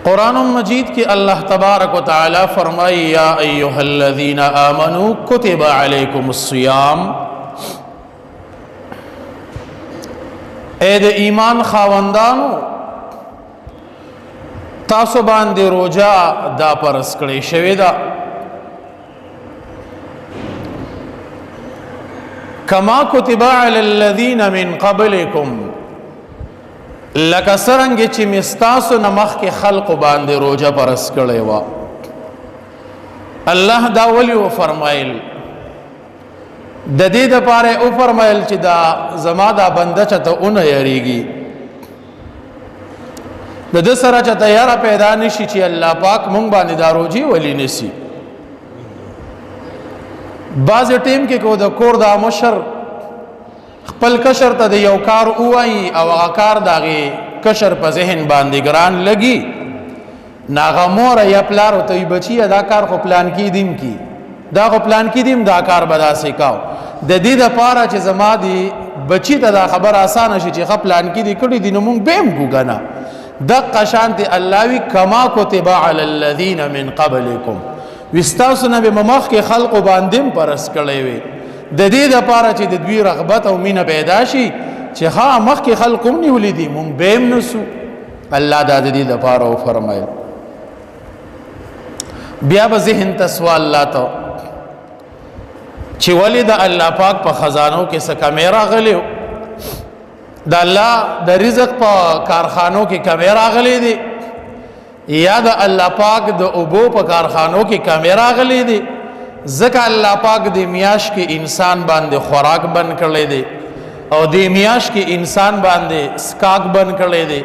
قرآن مجید کی اللہ تبارک و تعالی فرمائی یا ایہا الذین آمنوا کتب علیکم الصیام، اے د ایمان خاوندانو تاسو باندې روجا دا پرس کړی شوی دا کما کتب علی الذین من قبلکم، لکه څرنګه چې مستاسو نه مخکې خلقو باندې روجه پرس کړې وه. الله دا ولې وفرمایل؟ د دې دپاره وفرمایل چې دا زما دا بنده چېته ونه یریږي، د ده سره چېته یره پیدا نشي چې الله پاک مونږ باندې دا روجې ولې نیسي. بعضې ټیم کې کو د کور دا مشر خپل کشر ته د یو کار ووایي او هغه کار د هغې کشر په ذهن باندې ګران لګي، نو هغه موره یا پلار ورته وایي بچیه دا کار خو پلان کې دیم کی، دا خو پلان کې دیم دا کار به داسې کوو. د دې دپاره چې زما د بچي ته دا خبر اسانه شي چې ښه پلان کې دي کړي دي نو مونږ به هم کوو که نه. دقه شانتې الله وي کما کتب علی الذین من قبلکم، وي ستاسو نه به مخکې خلقو باندې هم پرس کړی وي د دې دپاره چې د دوی رغبت او مینه پیدا شي چې ها مخکې خلق هم نیولي دي مونږ به هم نسو. الله دا د دې دپاره وفرمایل. بیا به ذهن ته سوال راته چې ولې د الله پاک په خزانو کې څه کمی راغلی، د الله د رزق په کارخانو کې کمی راغلی دی، یا د الله پاک د اوبو په کارخانو کې کمی راغلی دی؟ ځکه الله پاک د میاش کې انسان باندې خوراک بند کړی دی او د میاش کې انسان باندې سکاک بند کړی دی.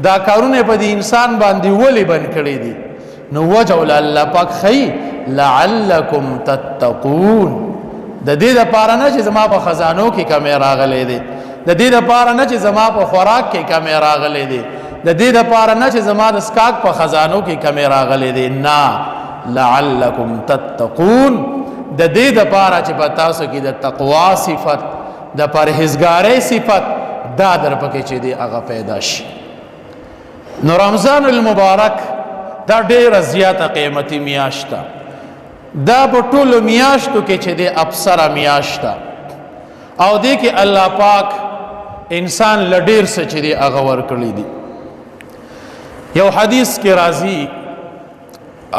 دا کارونه په د انسان باندې ولې بند کړی دي؟ نو وجه ول الله پاک خی لعلکم تتقون، د دې دپاره نه چې زما په خزانو کې کمی راغلی دی، د دې دپاره نه چې زما په خوراک کې کمی راغلی دی، د دې دپاره نه چې زما د سکاک په خزانو کې کمی راغلی دی، نه لعلکم تتقون، د دې دپاره چې په تاسو کې د تقوا صفت د پرهیزګارۍ صفت دا در پکې چې دی هغه پیدا شي. نو رمضان المبارک دا ډېره زیاته قیمتي میاشت ده، دا په ټولو میاشتو کې چې دی ابصره میاشت ده او دې کې الله پاک انسان له ډېر څه چې دی هغه ورکړي دي. یو حدیث کې راځي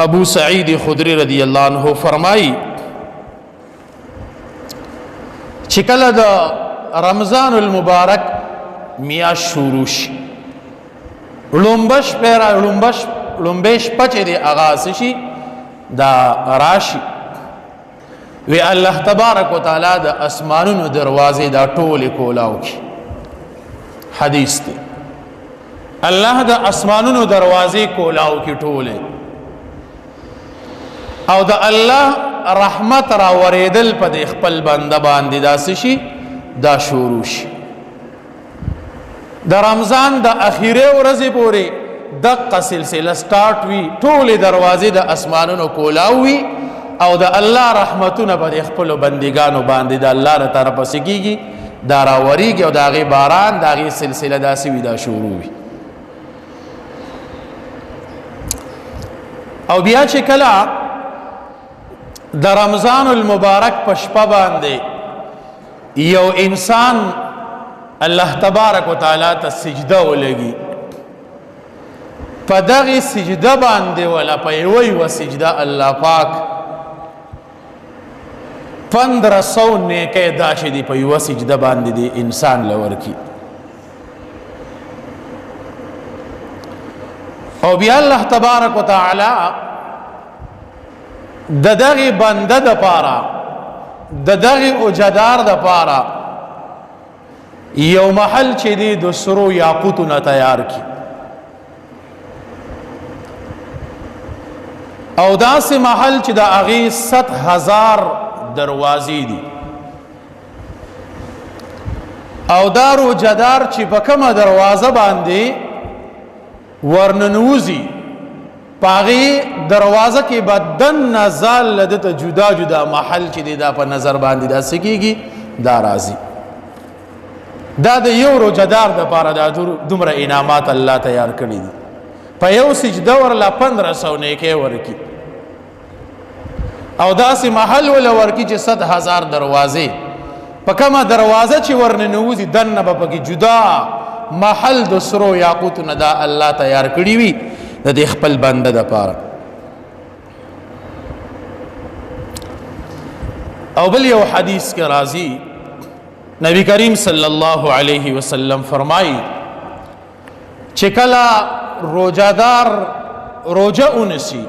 ابو سعید خدری رضی اللہ عنہ فرمائی چې کله د رمضان المبارک میاشت شروع شي لومبه شپه چې دی هغه څه شي دا راشي، وی الله تبارک وتعالی د اسمانونو دروازې دا ټولې کولاو کی. حدیث دی الله د اسمانونو دروازې کولاو کی ټولې، او د الله رحمت را وریدل په د خپل بنده باندې دا څه شي دا شروع شي. د رمضان د اخیره ورځې پورې دقه سلسله سٹارټ وي، ټولې دروازې د اسمانونو کولاو وي او د الله رحمتونه په د خپلو بندګانو باندې د الله له طرفه څه کېږي دا راوریږي او د هغې باران د هغې سلسله داسې وي دا شروع وي. او بیا چې کله د رمضان المبارک په شپه باندې یو انسان الله تبارک وتعالی ته سجده ولګي، په دغې سجده باندې ولا په یوه سجده الله پاک 1500 نیکۍ دا چې دي په یوه سجده باندې دی انسان له ورکي. او بیا الله تبارک وتعالی د دغه بنده د پاره د دغه اوجدار د پاره یو محل چې دی د سرو یاقوتونه تیار کی او داسې محل چې د هغې 100,000 دروازې دي او دا روجدار چې په کومه دروازه باندې ورننوزي پاغي دروازه کې بدن نزال لدته جدا جدا محل چې دی دا په نظر باندې دا سکیږي دا راځي. دا د یو روجدار د پاره دا دومره انعامات الله تیار کړی دي په یو سجده ورله 1500 نیکۍ ورکي او داسې محل وله ورکي چې 100,000 دروازې په کومه دروازه چې ورننوځي دننه به پکې جدا محل د سرو یاقوتو نه دا الله تیار کړي وي د دې خپل بنده دپاره. او بل یو حدیث کې راځي نبی کریم صلی الله علیه وسلم فرمایي چې کله روزادار روزه ونیسي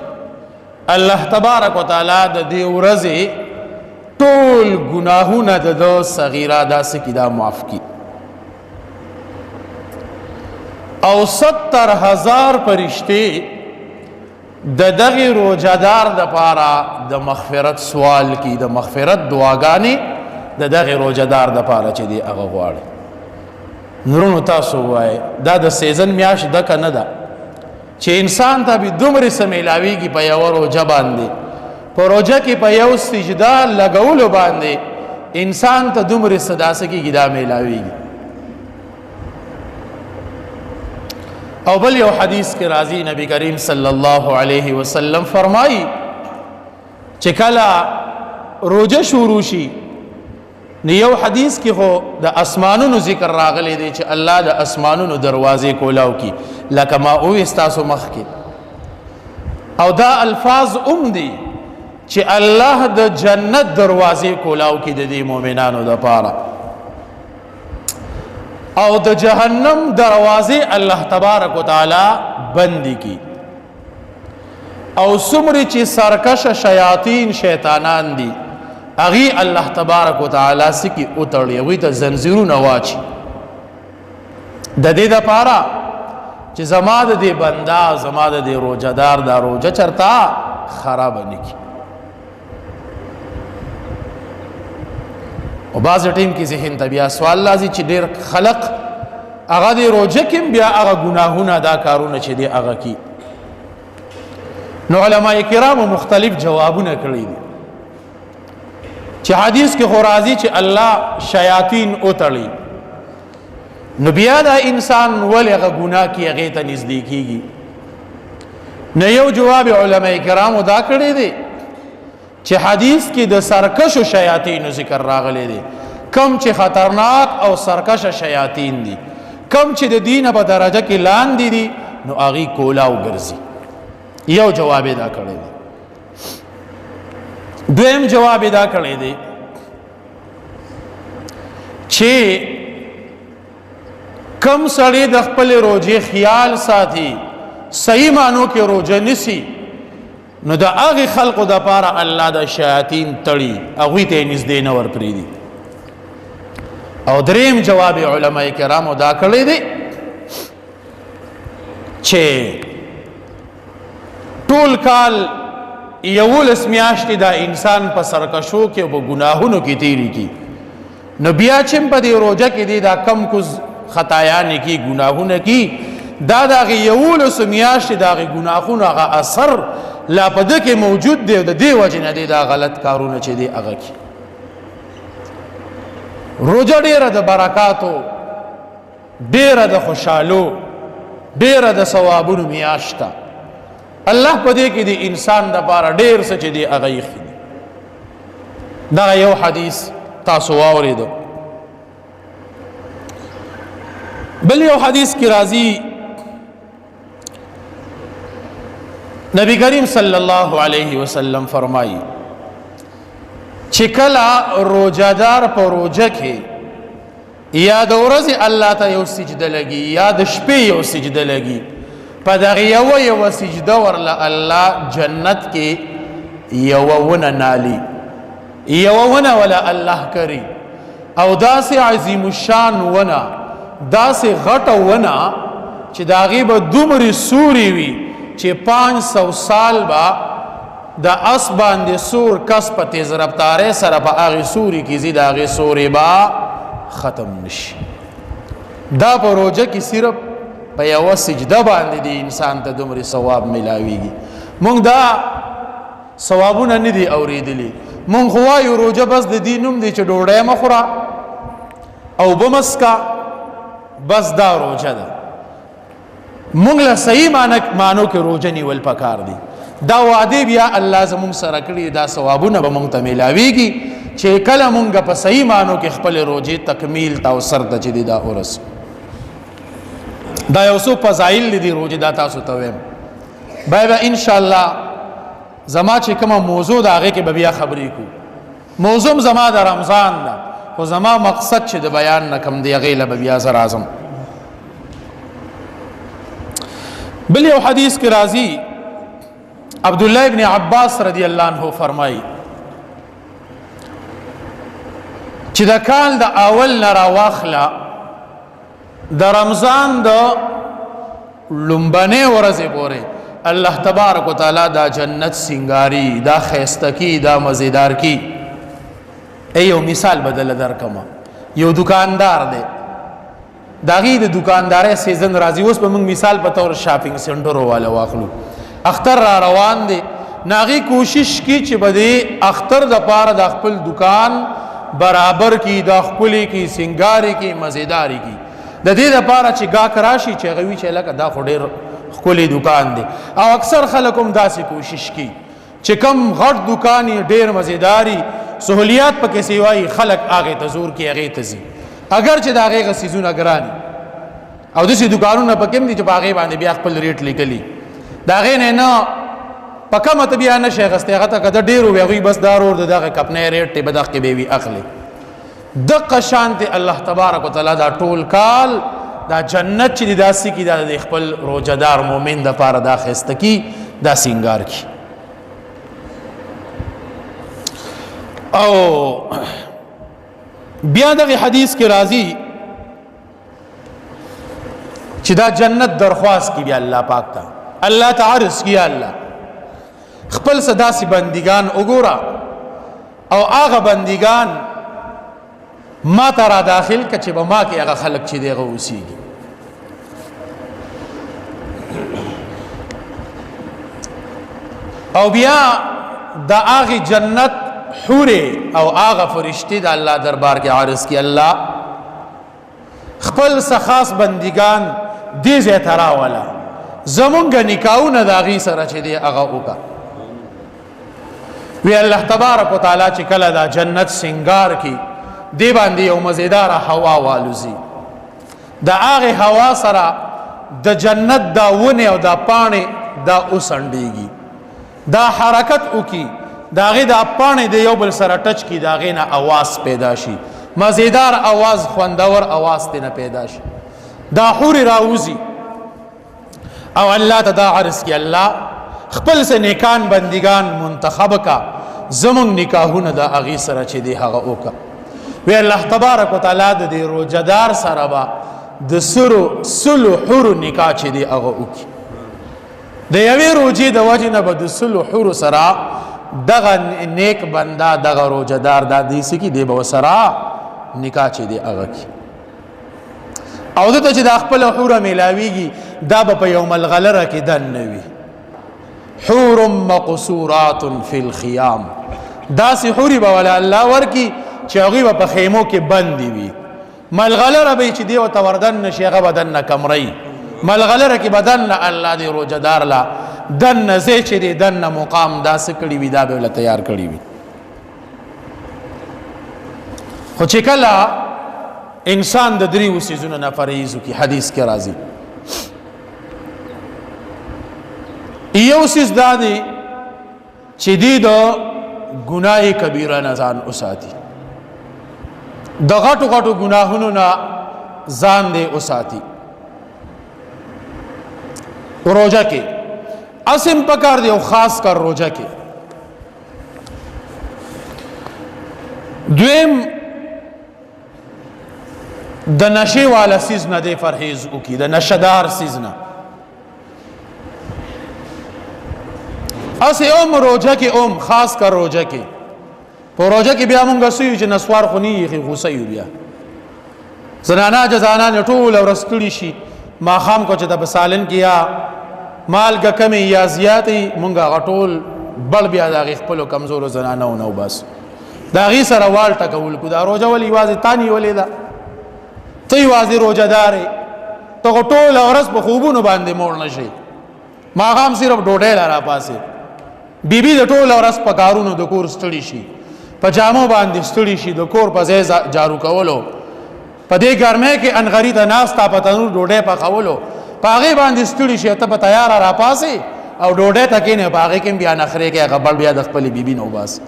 الله تبارک وتعالی د دې ورځې ټول ګناهونه د ده صغیره داسې کې دا معاف کړي او 70,000 فرشتې د دغه روزادار دپاره د مغفرت سوال کی د مغفرت دعاګانې د دغه روزادار دپاره چې دی هغه غواړي. نورونو تاسو وایي دا د سیزن میاشت ده که نه ده چې انسان ته به دومره څه میلاویږي په یوه روژه باندې په روژه کې په یو سجده لګولو باندې انسان ته دومره څه داسې کېږي دا میلاویږي. او بل یو حدیث کې راځي نبی کریم صلی الله علیه وسلم فرمایي چې کله روزه شروع شي نو یو حدیث کې خو د اسمانونو ذکر راغلی دی چې الله د اسمانونو دروازې کولاو کی لکه ما اوی ستاسو مخ کې او دا الفاظ دی چې الله د جنت دروازې کولاو کی د دې مؤمنانو دپاره او د جهنم دروازې الله تبارک وتعالی بندي کی او څومره چې سرکش شیاطین شیطانان دي اغي الله تبارک وتعالی سکی اوتړي وي ته زنجیرونه واچي د دې لپاره چې زما د دې بندا زما د دې روزدار دا روزه چرتا خراب نه کی. او بعض ټیم کې ذهن ته بیا سوال لازم چې ډېر خلق هغه د روزه کې بیا هغه ګناهونه دا کارونه چې دی هغه کی. نو علماء کرام مختلف جوابونه کړی دي چې حدیث کې خو راځي چې الله شیاطین اوتړي نو بیا دا انسان ولې هغه ګناه کې هغې ته نږدې کېږي. نو یو جواب علماء کرامو دا کړی دی چې حدیث کې د سرکشو شیاطینو ذکر راغلی دی کم چې خطرناک او سرکش شیاطین دي کم چې د دینه په درجه کې لاندې دي نو هغې کولاو ګرځي. یو جواب دا کړی دی. دویم جواب دا کړی دی چې کم سړی د خپل روزې خیال ساتي صحیح معنو کې روزه نیسي نو د هغې خلقو دپاره الله د شیاطین تړي هغوی ته یې نږدې نه ورپرېږدي. او دریم جواب علماء کرامو دا کړی دی چې ټول کال 11 میاشتې دا انسان په سرکشو کې او په ګناهونو کې تیری کی نو بیا چې په دې روزه کې دی دا کم کوز خطایانې کی ګناهونه کی دا د هغې 11 میاشتې د هغې ګناهونو هغه اثر لا په ده کې موجود دی د دې وجې نه دی دا غلط کارونه چې دی هغه کی. روزه ډېره د برکاتو ډېره د خوشحالو ډېره د ثوابونو میاشت ده. الله په دې کې د انسان دپاره ډېر څه چې دی هغه ایښي دي. دغه یو حدیث تاسو واورېدو. بل یو حدیث کې راځي نبی کریم صلی الله علیه وسلم فرمایي چې کله روزهدار په روزه کې یا د ورځې الله ته یو سجده لګي یا د شپې یو سجده لګي په دغه یوه سجده ورله الله جنت کې یوه ونه نالي یوه ونه وله الله کري او داسې عظیم الشان ونه داسې غټه ونه چې د هغې به دومرې سورې وي چې 500 سال به د اس باندې سور کس په تیز رفتارۍ سره په هغې سورې کې ځي د هغې سورې به ختم نشي. دا په روزه کې صرف په یوه سجده باندې د انسان ته دومره ثواب میلاویږي. مونږ دا ثوابونه نه دي اورېدلي. مونږ خو وایو روزه بس د دې نوم دی چې ډوډۍ مه خوره او اوبه مه څښه بس دا روزه ده. مونږ له صحیح مانو کې روزه نیول پکار دي دا وعده بیا الله زموږ سره کړی دا ثوابونه به مونږ ته میلاویږي چې کله مونږ په صحیح مانو کې خپل روزه تکمیل تا او سر ته چې دا ورس دا یو څو فضایل دي روزه دا تاسو ته وایم بیا ان شاء الله زما چې کومه موضوع دا هغه کې به بیا خبرې کو موضوع زما د رمضان دا خو زما مقصد چې د بیان نه کم دی هغه له بیا زر اعظم بل یو حدیث کې راځي عبد الله ابن عباس رضی الله عنه فرمایي چې د کال د اول نه راواخله د رمضان د لومبنه ورځې پورې الله تبارک وتعالى دا جنت سنگاری دا خیستکی دا مزیدار کی ایو مثال بدل درکما یو دکاندار دی داغي د دکانداري سیزن راځي اوس به موږ مثال په تور شاپینګ سنټر والا واخلو اختر را روان دي ناغي کوشش کی چې بده اختر د پاره د خپل دکان برابر کی د خپل کی سنگاری کی مزیداری کی د دې د پاره چې گاک راشي چې غوي چې لکه دا خډیر خپل دکان دی او اکثر خلکم داسې کوشش کی چې کم غټ دکان ډیر مزیداری سہولیات پکې سیوای خلک اگے ته زور کی اگے ته زی اگر چې دا هغه سيزونه ګراني او د سې دکانونو په کوم دي چې باغې باندې بیا خپل ریټ لیکلي دا غې نه پکه مت بیا نه شي غسته هغه ته کده ډیرو وی بس دارور دغه کپنې ریټ ته بدخ کې به وی اخلي دغه شانت الله تبارک وتعالى دا ټول کال دا جنت چې داسي کی دا د خپل روزدار مؤمن د پاره دا خسته کی دا سنگار کی او بیا دغه حدیث کې راځي چې دا جنت درخواست کی بیا الله پاک ته الله تعالی کی الله خپل صداسي بندگان وګورا او هغه بندگان ما ترا داخل کچې به ما کې هغه خلق چې دیغه وسیږي او بیا دا هغه جنت حوره او هغه فرشتي د الله دربار کې عارض کی الله خپل خاص بندگان دې زه ترا ولا زمونږ نکاحونه د هغه سره چې دی هغه وکا وی الله تبارک وتعالى چې کله دا جنت سنگار کی دی باندې یو مزیدار هوا والوزی دا هغه هوا سره د جنت دا ونه او دا پانه دا اوسنډيږي دا حرکت وکي داغه د پانه د یو بل سره ټچ کی داغه نه आवाज پیدا شي مزیدار आवाज خوندور आवाज ته نه پیدا شي دا حور راوزی او الله تدا عرض کی الله خپل سه نیکان بندگان منتخب کا زمون نکاحونه د اغي سره چې دی هغه وکا وی الله تبارک وتعالى د روزدار سره با د سلو حور نکاح چې دی هغه وکي د یوې روزي د وجنه به د سلو حور سره دغه نیک بندا دغه روزدار د دې سکی دی به سره نکاح چې دی هغه کی او دته چې د خپل حور ملاویږي دا په یوم الغلره کې دن نوي حور مقصورات فی الخيام دا سی حوری به ولا الله ورکی چې هغه په خیمو کې بندي وي ملغلره به چې دی او توردن نشي هغه بدن کمرې ملغلره کې بدن الله دی روزدار لا دن زه چې دی دن مقام دا سکړی وي دا به تیار کړی وي خو چې کله انسان د دریو سيزونو نه فریض کی حدیث کې راځي یو سیز دادی چې دی د ګناه کبیره نه ځان اوساتي د غټو غټو ګناهونو نه ځان دی اوساتي روزه کې اسم پکار دی او خاص کر روزه کې دویم د نشي والا سیز نه دی فرهیز او کی د نشدار سیز نه اسه روزه کې خاص کر روزه کې په روزه کې بیا مونږ سوي چې نسوار خو نه یې غوسه یو بیا زنانا جزانا ټول ورستړي شي ما خام کو چې د بسالن کیا مال کا کمی یا زیاتی مونږه غټول بل بیا د خپل کمزور زنانا نو بس دا غي سره وال ټکول کو دا روزه ولې واځي تانی ولې دا تی واځي روزه دارې ته ټول ورځ په خوبونو باندې موړ نشي ماغام صرف ډوډۍ لاره پاسه بیبي د ټول ورځ په کارونو د کور ستړي شي په جامو باندې ستړي شي د کور په ځای جارو کولو په دې ګرمۍ کې انغری ته ناستا په تنور ډوډۍ پخولو په هغې باندې ستړي شي ته په تیاره راپاسې او ډوډۍ ته کښېنې په هغې کې هم بیا نخرې کې هغه بل بیا د خپلې بیبي نه وباسي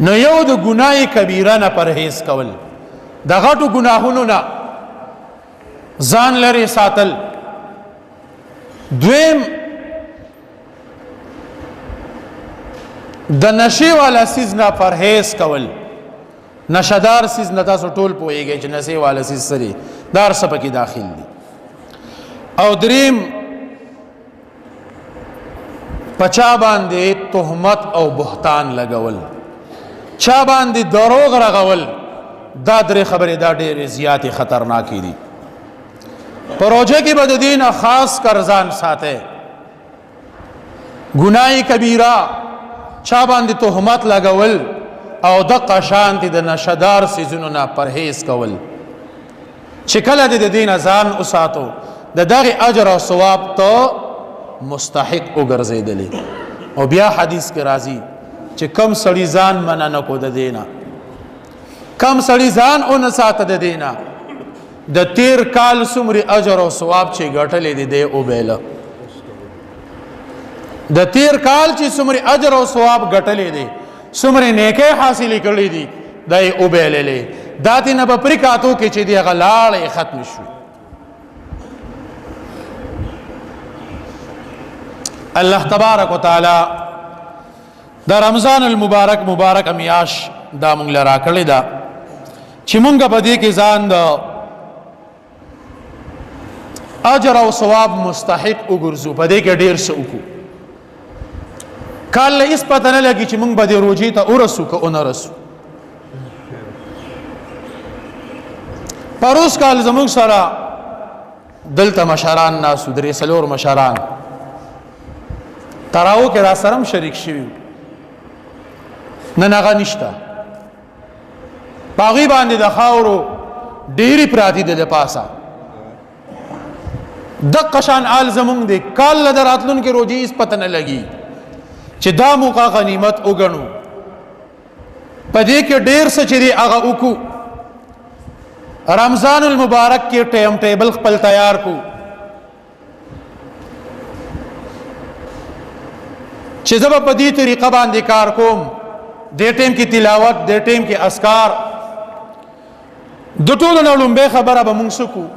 نو یو د ګناه کبیره نه پرهیز کول د غټو ګناهونو نه ځان لرې ساتل دویم د نشې والا سیز نه پرهیز کول نشدار سیز نه تاسو ټول پوهیږئ چې نشې والا سیز سری دار څه پکې داخل دي او دریم پچا باندې تهمت او بهتان لګول چا باندې دروغ رغول دا درې خبرې دا ډېرې زیاتې خطرناکې دي په روژه کې به د دې نه خاص کر ځان ساتئ ګناه کبیره چا باندې تهمت لګول او دقه شانتې د نشدار څیزونو نه پرهیز کول چې کله د دې نه ځان وساتو د دغې اجر او ثواب ته مستحق وګرځېدلې او بیا حدیث کې راځي چې کم سړي ځان منع نه کو د دې نه کم سړي ځان ونه ساته د دې نه د تیر کال څومره اجر او ثواب چې ګټلې دي دی وبیله د تیر کال چې څومره اجر او ثواب ګټلې دي څومره نیکۍ حاصلې کړې دي دی وبیللې دا دې نه به پرې کاتو کې چې دی هغه لاړې ختم شوي الله تبارک وتعالی دا رمضان المبارک مبارک میاش دا مونږ لرا کړی دا چې مونږ په دې کې ځان د اجر او ثواب مستحق وګرځو په دې کې ډیر څه وکړو کله هیڅ پته نه لګي چې مونږ به دې روژې ته ورسو که ونه رسو پروس کال زمونږ سره دلته مشران ناسو درې څلور مشران تراو کې را سره هم شریک شوي نن هغه نشته په هغې باندې د خاورو ډېرې پراتې دي د پاسه دقه شان آل زمونږ دی کال له د راتلونکې روژې هېڅ پته نه لګي چې دا موقع غنیمت وګڼو په دې کې ډېر څه چې دی هغه وکړو رمضان المبارک کې ټایم ټیبل خپل تیار کو چې زه به په دې طریقه باندې کار کوم دې ټیم کې تلاوت دې ټیم کې اذکار د ټولو نه لومبۍ خبره به موږ څه کوو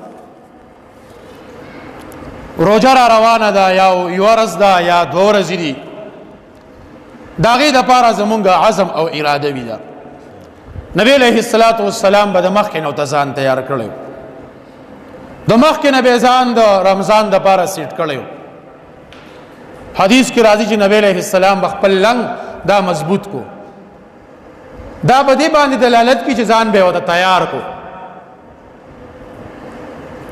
روژه را روانه ده یا یوه ورځ ده یا دوه ورځې دي د هغې دپاره زمونږ عزم او اراده وي ده نبی علیه الصلاة والسلام به د مخکې نه ورته ځان تیار کړی د مخکې نه به یې ځان د رمضان دپاره سیټ کړی حدیث کې راځي چې نبی علیه السلام به خپل لنګ دا مضبوط کو دا په دې باندې دلالت کوي چې ځان به یې ورته تیار کو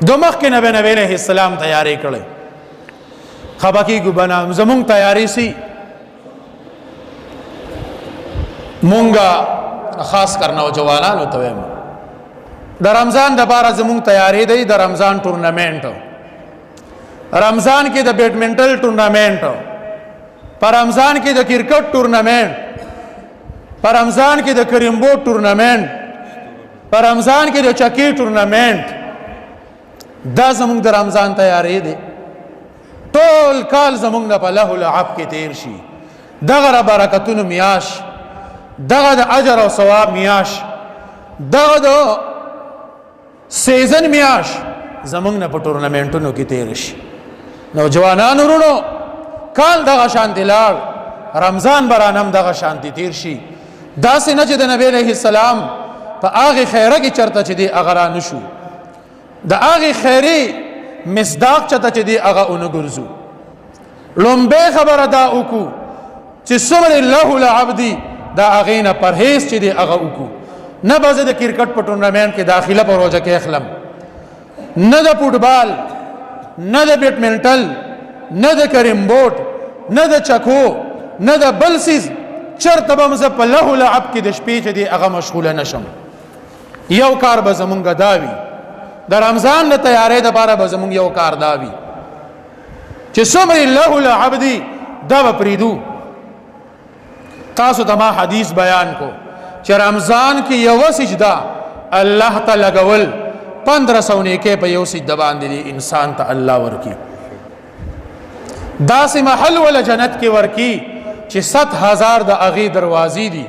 د مخکې نه به نبی علیه السلام تیاری کړی خفه کېږو به نه زمونږ تیاری سي مونږه خاص کر نوجوانانو ته وایم د رمضان دپاره زمونږ تیاری دی د رمضان ټورنمنټ رمضان کې د بیډمنټن ټورنمنټ په رمضان کې د کرکټ ټورنمنټ په رمضان کې د کریمبو ټورنمنټ په رمضان کې د چکی ټورنمنټ دا زمونږ د رمضان تیاری دی ټول کال زمونږ نه په لهو لعب کې تیر شي دغه را برکتونو میاش دغه د اجر او ثواب میاش دغه د سیزن میاش زمونږ نه په ټورنمنټونو کې تیر شي نوجوانانو ورونو کال دغه شانتې لاړ رمضان برانم دغه شانتې تیر شي داسې نه چې د نبی علیه السلام په هغې خیره کې چرته چې دی هغه را نشو د هغې خیرې مصداق چته چې دی هغه ونه ګرځو لومبۍ خبره دا وکړو چې څومره له لعب دي دا هغې نه پرهیز چې دی هغه وکړو نه به زه د کرکټ په ټورنمنټ کې داخله په روژه کې اخلم نه د فوټبال نه د بیډمنټن نه د کریمبوټ نه د چکو نه د بل څیز چرته به زه په لهو لعب کې د شپې چې دی هغه مشغوله نشم یو کار به زمونږ دا وي د رمضان د تیارې د لپاره به زمونږ یو کار دا وي چې څومره الله العبدي دا به پریدو. تاسو ته ما حدیث بیان کو چې رمضان کې یو سجده الله ته لګول 1500 نیکه په یو سجده باندې انسان ته الله ورکی. داسې محل ولا جنت کې ورکی چې 70000 د اغي دروازې دي.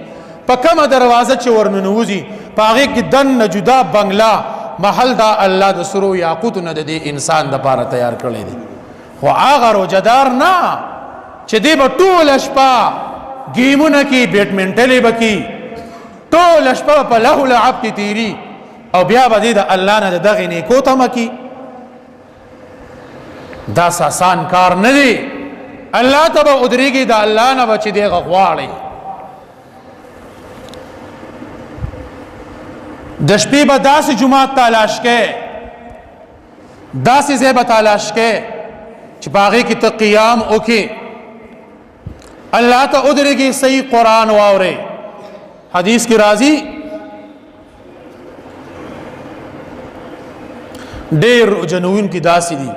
په کومه دروازه چې ورننوځي په هغه کې دن جدا بنگلا محل دا الله د سرو یاقوت نه د انسان د پاره تیار کړی دی. خو هغه روزدار نه چې دی به ټول شپه گیمونه کې بیډمنټلې بکی ټول شپه په له لعب کې تیری او بیا به د الله نه دغه نیکو تمه کی. دا آسان کار نه دی. الله ته به ودرېږي د الله نه به چې دی غواړي. د شپې به داسې جماعت تلاش کې داسې ځای به تلاش کې چې په هغې کې ته قیام وکې الله ته ودرېږي صحیح قرآن واورې. حدیث کې راځي ډېر روجنون کې داسې دي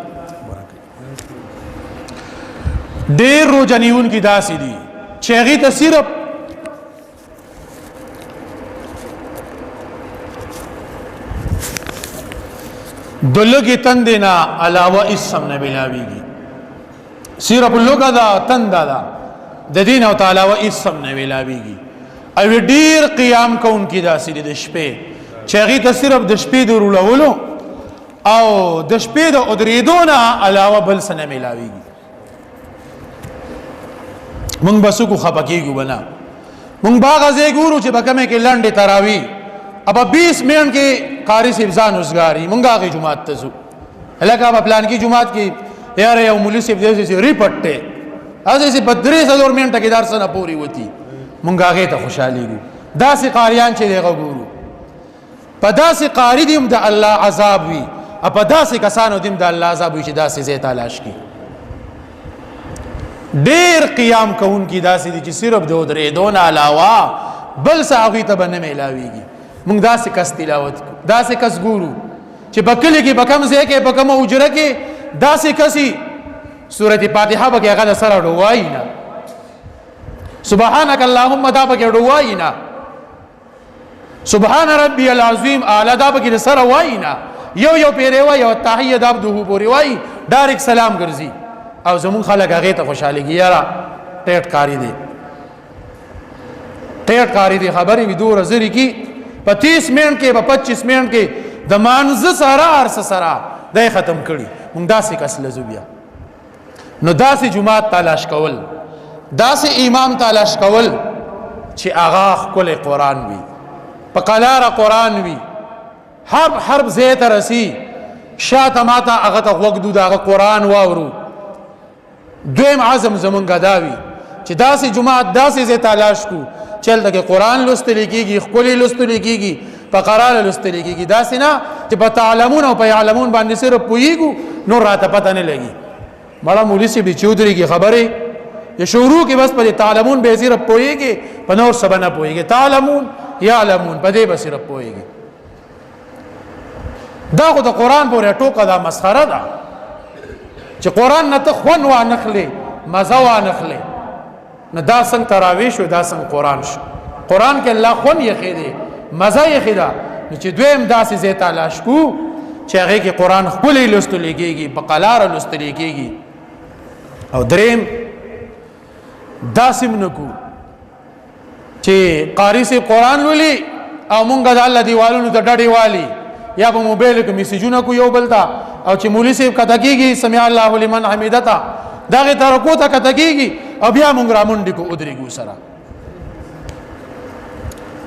ډېر روجنون کې داسې دي چې هغې ته صرف د لږې تندې نه علاوه اسم نه ملاویږي. صرف لږه ده تنده ده د دین او علاوه اسم نه ملاویږي. او ډېر قیام کوونکي داسې دي د شپې چې هغې ته صرف د شپې د رولولو او د شپې د ودرېدو نه علاوه بل څه نه ملاویږي. مونږ به څوک خفه کېږو به نه. مونږ به هغه ځای ګورو چې په کومې کې لنډې تراوي ابا 20 منټ کې قاری صاحب ځان وزګاري مونږ هغې جماعت ته ځو. لکه په پلان کې جماعت کې یاره یو مولي صاحب داسې ریپټ دی هسې په 3 منټه کې درس نه پورې وتي مونږ هغې ته خوشحالېږو. داسې قاریان چې دی هغه ګورو په داسې قاري دي هم د الله عذاب وي او په داسې کسانو دي هم د الله عذاب وي چې داسې ځای تلاش کړي. ډېر قیام کوونکي داسې دي چې صرف د ودرېدو نه علاوه بل څه هغوی ته به نه میلاویږي. مونږ داسې کس تلاوت داسې کس ګورو چې په کلي کې په کوم ځای کې په کومه حجره کې داسې کسي سورت فاتحه به کې هغه د سره ډوایي نه سبحانک اللهم دا به کې ډوایي نه سبحان ربي العظیم اعلی دا به کې د سره وایي نه یو پیری وایي او تحیه د عبده پورې وایي ډایرک سلام ګرځي او زمون خلک هغې ته خوشحالېږي. یاره ټیټ کاری دی ټیټ کاری دی خبرې وي دومره زرې کې په 30 منټ کې په 25 منټ کې د مانځه سره هر څه سره دی ختم کړي. مونږ داسې کس لزو بیا نو داسې جماعت تلاش کول داسې امام تلاش کول چې هغه ښکلی قرآن وي په قلاره قرآن وي حرب ځای ته رسي شاته ماته هغه ته غوږ دو د هغه قرآن واورو. دویم عزم زمونږ دا وي چې داسې جماعت داسې ځای تلاش کو چې هلته کې قرآن لوستلی کېږي ښکلې لوستلی کېږي په قراره لوستلی کېږي. داسې نه چې په تعلمون او په یعلمون باندې صرف پوهېږو نور راته پته نه لګي. مړه مولي صاحب چې ودرېږي خبرې د شروع کې بس په دې تعلمون به صرف پوهېږي په نور څه به نه پوهېږي. تعلمون یعلمون په دې به صرف پوهېږي. دا خو د قرآن پورې ټوکه دا مسخره ده چې قرآن نه ته خوند وانخلې مزه وانخلې نو دا څنګه تراویح شو دا څنګه قرآن شو. قرآن کې الله خوند یې دی مزه یې ده نو چې دویم داسې ځای تلاش کو چې هغې کې قرآن ښکلی لوستلی کېږي په قلاره لوستلی کېږي. او دریم داسې م نه کو چې قاري صاحب قرآن لولي او مونږ د الله دیوالونو ته ډډې والي یا په موبایل کې میسیجونه کو یو بل ته او چې مولي صاحب کته کېږي سمع الله لمن حمیده ته دغې ترکو ته کته کېږي او بیا مونږ رامنډې کو ودرېږو سره.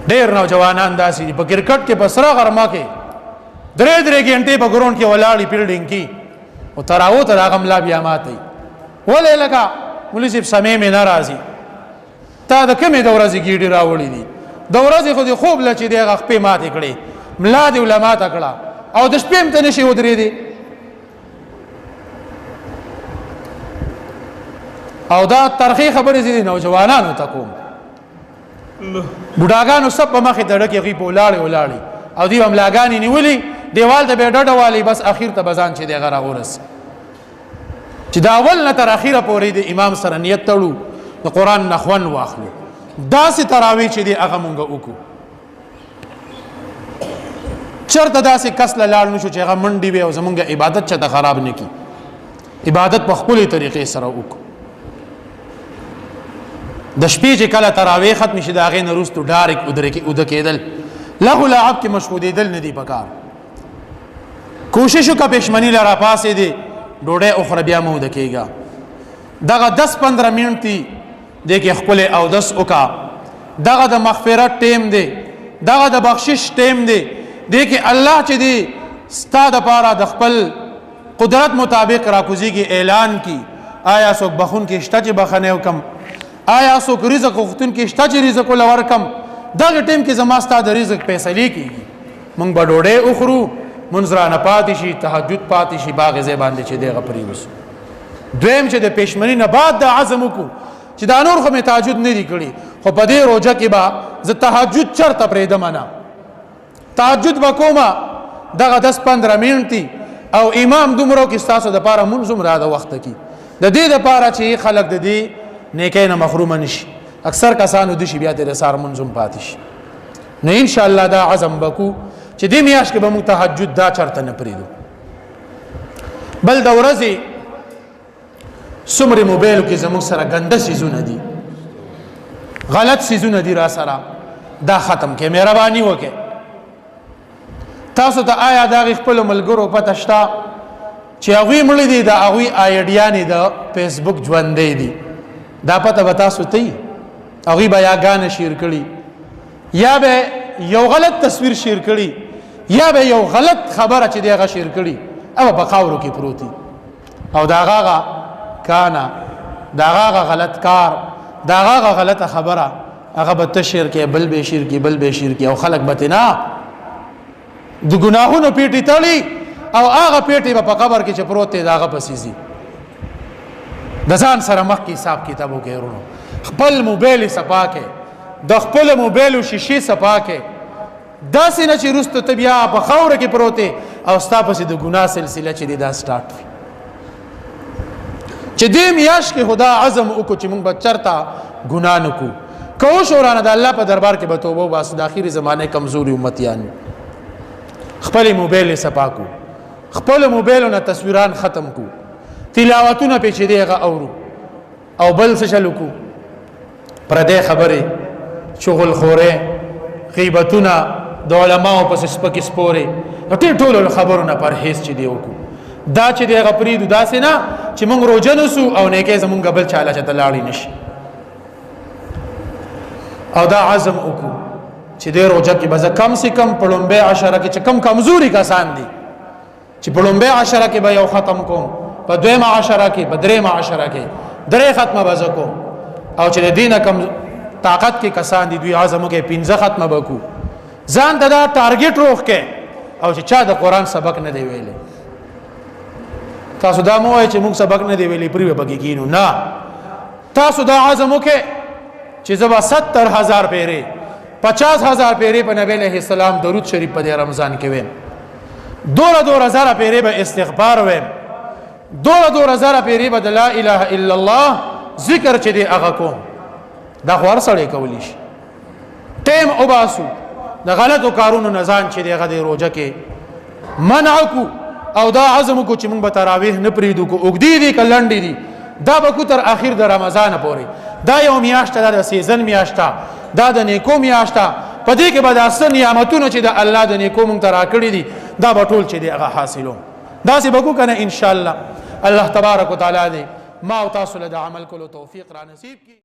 ډېر نوجوانان داسې دي په کرکټ کې په سره غرمه کې 3 ګنټې په ګراونډ کې ولاړې فیلډینګ کې او تراو تر هغه ملا بیا ماتوي. ولې لکه مولي صاحب سمې مې نه راځي تا د کومې د ورځې ګیډې راوړې دي د ورځې خو دې خوب له چې دې هغه خپې ماتې کړې ملا دې وله ماته کړه او د شپې هم ته نشي ودرېدې. او دا ترخې خبرې زه دې نوجوانانو ته کوم بوډاګانو سب په مخې ته ډکې هغوی په ولاړې او دوی به ملاګانې نیولي دیوال ته به ډډه والی بس اخیر ته بزان چې دغه راورس چې دا اول نه تر اخیره پورې د امام سره نیت تړو د قران نخون واخلو داسې تراویح چې دی هغه مونږ وکړو چرته داسې کس لاړ نشو چې هغه منډي وي او زمونږ عبادت چا خراب نه کی عبادت په خپل طریقې سره وکړو د شپې چې کله تراویح ختم شي دا غي نه روستو ډایرک ود کېدل له لعب کې مشغولېدل نه دی پکار کوشش وکړه پښمنی لرا پاسې دی ډوډۍ اخرى بیا مو د کېګا دغه 10-15 منټ دی دغه خپل او دس وکا دغه د مغفرت ټیم دی دغه د بخشش ټیم دی دغه الله چې دی ستاده پاره د خپل قدرت مطابق را کوزيږي اعلان کی آیا څوک بخون کې شته چې بخنه وکم آیا څوک رزق وختون کې شته چې رزق ولور کم دغه ټیم کې زما ستاده رزق فیصله کیږي مونږ به ډوډۍ اخرو منځرانه پاتې شي تهجد پاتې شي باغ زې باندې چې دغه پری وس دویم چې د پښمنی نه بعد د عزم کو چې دا نور خو می تهجد نه دی کړی خو په دې روزه کې با ز تهجد چرته پرې دمنه تهجد وکوما دغه 10-15 منټي او امام دومره کې تاسو د پاره منظم را د وخت کې د دې د پاره چې خلک د دې نیکه نه محروم نشي اکثر کسانو د شي بیا د سار منظم پاتې شي نو ان شاء الله دا عزم وکړو چې دې میاش کې به مو تهجد دا چرته نه پریدو بل د ورځې سمره موبایل کې زموږ سره ګنده سيزونه دي غلط سيزونه دي را سره دا ختم کې مهرباني وکړه تاسو ته آیا دا خپل ملګرو پته شته چې هغه مړ دي دا هغه آیډیا نه د فیسبوک ژوندې دي دا پته به تاسو ته هغه بیا غان شیر کړي یا به یو غلط تصویر شیر کړي یا به یو غلط خبره چې دی هغه شیر کړي او په خاورو کې پروتي او دا هغه کانا دا هغه غلط کار دا هغه غلطه خبره هغه به تشیر کې بل به شیر کې بل به شیر کې او خلق بتنا د ګناهونو پیټي تړي او هغه پیټي په قبر کې چې پروت دی دا هغه پسیزي د ځان سره مخ کې حساب کتابو کې ورونو خپل موبایل صفاکه د خپل موبایل شیشې صفاکه داسې نه چې رستو ته بیا په خوره کې پروته او ستا پسې د ګناه سلسله چې دا سٹارټ وي چې دې میاش کې خدا عزم وکړو چې موږ بچرتا ګناه نکو کوښ ورانه د الله په دربار کې به توبه واسو د اخیری زمانه کمزوري امتیان خپل موبایل صفاکو خپل موبایل نه تصویران ختم کو تلاوتونه په چې دیغه اورو او بل څه چلو کو پردې خبره شغل خوره غیبتونه د علماء په سپکې سپورې ټول خبرونه پرهیز چې دی وکړو دا چې دی غپریدو داسې نه چې موږ روزنوسو او نیکه زمونږ بل چاله چته لاړی نشي او دا عزم وکړو چې د روزه کې به کم سے کم پړومبه عشره کې چې کم کمزوري کسان دي چې پړومبه عشره کې به یو ختم کوم په دویمه عشره کې په دریمه عشره کې درې ختمه به کوم او چې د دینه کم طاقت کې کسان دي دوی عزم کې 15 ختمه وکړو ځان ته دا ټارګټ روخ کې او چې چا د قران سبق نه دی ویلې تاسو دا مو وای چې موږ سبق نه دی ویلې پرې به کېینو نه تاسو دا عزم وکړه چې زبا 70000 پیری 50000 پیری په نبی له سلام درود شریف په رمضان کې ویم 2000 پیری به استغفار ویم 2000 پیری به لا اله الا الله ذکر چې دی هغه کوم دا خور سره کولی شي ټیم او باسو د غلطو کارونو نزان چې دغه د روزه کې منع کو او دا عزم کو چې موږ به تراویح نه پریدو کو وګدي دي کلنډي دي دا به کو تر اخر د رمضان پورې دا یو میاشت د سیزن میاشت دا د نیکو میاشت په دې کې به د اصل نعمتونو چې د الله د نیکو موږ ترا کړی دي دا به ټول چې دغه حاصلو دا سی بکو کنه ان شاء الله الله تبارک وتعالى دې ما او تاسو له عمل کولو توفیق را نصیب کړي